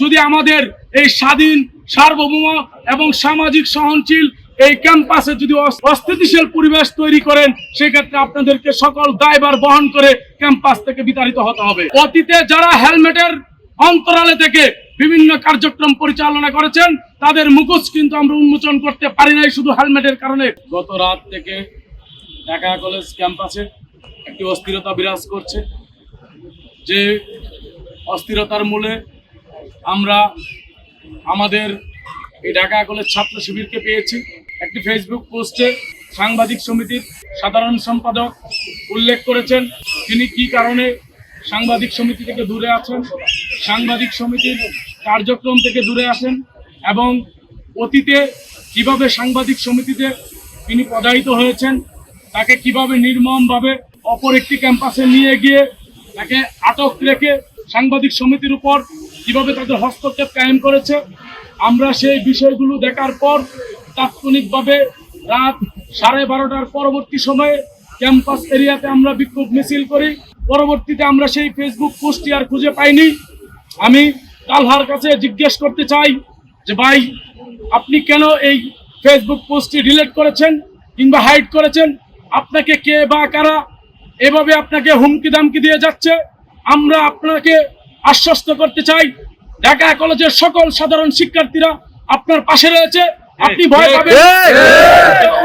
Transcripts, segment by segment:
যদি আমাদের এই স্বাধীন সার্বভৌম এবং সামাজিক সহনশীল এই ক্যাম্পাসে যদি অস্থিতিশীল পরিবেশ তৈরি করেন, সেক্ষেত্রে আপনাদেরকে সকল দায়ভার বহন করে ক্যাম্পাস থেকে বিতাড়িত হতে হবে। অতীতে যারা হেলমেটের অন্তরালে থেকে বিভিন্ন কার্যক্রম পরিচালনা করেছেন, তাদের মুখোশ কিন্তু আমরা উন্মোচন করতে পারি নাই শুধু হেলমেটের কারণে। গত রাত থেকে ঢাকা কলেজ ক্যাম্পাসে একটি অস্থিরতা বিরাজ করছে, যে অস্থিরতার মূলে আমরা আমাদের এই ঢাকা কলেজ ছাত্র শিবিরকে পেয়েছি। একটি ফেসবুক পোস্টে সাংবাদিক সমিতির সাধারণ সম্পাদক উল্লেখ করেছেন তিনি কি কারণে সাংবাদিক সমিতি থেকে দূরে আছেন, সাংবাদিক সমিতির কার্যক্রম থেকে দূরে আসেন এবং অতীতে কিভাবে সাংবাদিক সমিতিতে তিনি পদায়িত হয়েছেন, তাকে কিভাবে নির্মমভাবে অপর একটি ক্যাম্পাসে নিয়ে গিয়ে তাকে আটক রেখে সাংবাদিক সমিতির উপর কিভাবে তাদের হস্তক্ষেপ কায়েম করেছে। আমরা সেই বিষয়গুলো দেখার পর তাৎক্ষণিকভাবে রাত 12:30টার পরবর্তী সময়ে ক্যাম্পাস এরিয়াতে আমরা বিক্ষোভ মিছিল করি। পরবর্তীতে আমরা সেই ফেসবুক পোস্টটি আর খুঁজে পাইনি। আমি তালহার কাছে জিজ্ঞেস করতে চাই যে ভাই, আপনি কেন এই ফেসবুক পোস্টটি ডিলিট করেছেন কিংবা হাইড করেছেন? আপনাকে কে বা কারা এভাবে আপনাকে হুমকি দামকি দিয়ে যাচ্ছে? আমরা আপনাকে আশ্বস্ত করতে চাই, ঢাকা কলেজের সকল সাধারণ শিক্ষার্থীরা আপনার পাশে রয়েছে। আপনি ভয় পাবেন,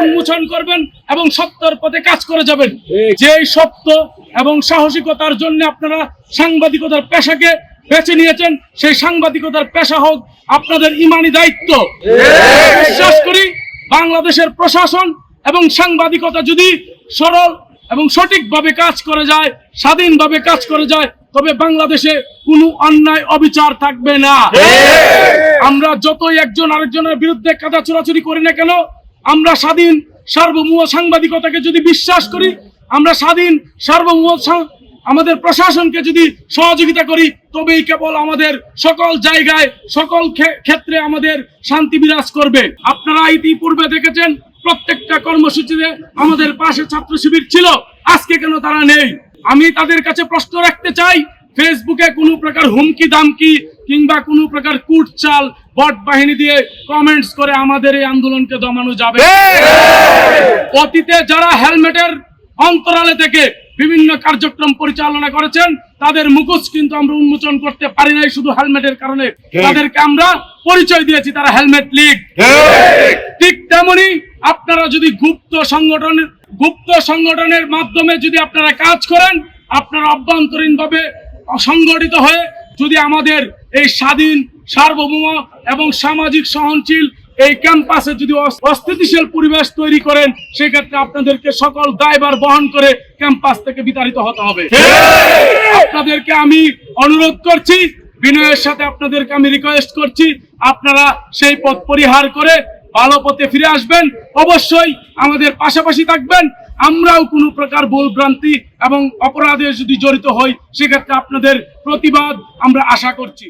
উন্মোচন করবেন এবং সত্যের পথে কাজ করে যাবেন। যেই সত্য এবং সাহসিকতার জন্য আপনারা সাংবাদিকতার পেশাকে বেছে নিয়েছেন, সেই সাংবাদিকতার পেশা হোক আপনাদের ইমানি দায়িত্ব। বিশ্বাস করি বাংলাদেশের প্রশাসন এবং সাংবাদিকতা যদি সরল এবং সঠিকভাবে কাজ করে যায়, স্বাধীনভাবে কাজ করে যায়, তবে বাংলাদেশে কোনো অন্যায় অবিচার থাকবে না। আমরা যতই একজন আরেকজনের বিরুদ্ধে কাদা ছোড়াছুরি করি না কেন, আমরা স্বাধীন সার্বভৌম সাংবাদিকতাকে যদি বিশ্বাস করি, আমরা স্বাধীন সার্বভৌম আমাদের প্রশাসনকে যদি সহযোগিতা করি, তবেই কেবল আমাদের সকল জায়গায় সকল ক্ষেত্রে আমাদের শান্তি বিরাজ করবে। আপনারা ইতিপূর্বে দেখেছেন প্রত্যেকটা কর্মসূচিতে আমাদের পাশে ছাত্র শিবির ছিল, আজকে কেন তারা নেই? আমি তাদের কাছে প্রশ্ন রাখতে চাই, ফেসবুকে কোনো প্রকার হুমকি দামকি কিংবা কোনো প্রকার কুটচাল বট বাহিনী দিয়ে কমেন্টস করে আমাদের এই আন্দোলনকে দমানো যাবে? অতীতে যারা হেলমেটের অন্তরালে থেকে বিভিন্ন কার্যক্রম পরিচালনা করেছেন, তাদের মুখোশ কিন্তু আমরা উন্মোচন করতে পারি নাই শুধু হেলমেটের কারণে। তাদেরকে আমরা পরিচয় দিয়েছি তারা হেলমেট লীগ। ঠিক তেমনি আপনারা যদি গুপ্ত সংগঠনের মাধ্যমে যদি আপনারা কাজ করেন, আপনারা অভ্যন্তরীণভাবে সংগঠিত হয়ে যদি আমাদের এই স্বাধীন সার্বভৌম এবং সামাজিক সহনশীল এই ক্যাম্পাসে যদি অস্থিতিশীল পরিবেশ তৈরি করেন, সেক্ষেত্রে আপনাদেরকে সকল দায়ভার বহন করে ক্যাম্পাস থেকে বিতাড়িত হতে হবে। আপনাদেরকে আমি অনুরোধ করছি, বিনয়ের সাথে আপনাদেরকে আমি রিকোয়েস্ট করছি, আপনারা সেই পথ পরিহার করে ভালো পথে ফিরে আসবেন। অবশ্যই আমাদের পাশাপাশি থাকবেন। আমরাও কোনো প্রকার ভুলভ্রান্তি এবং অপরাধে যদি জড়িত হই, সেক্ষেত্রে আপনাদের প্রতিবাদ আমরা আশা করছি।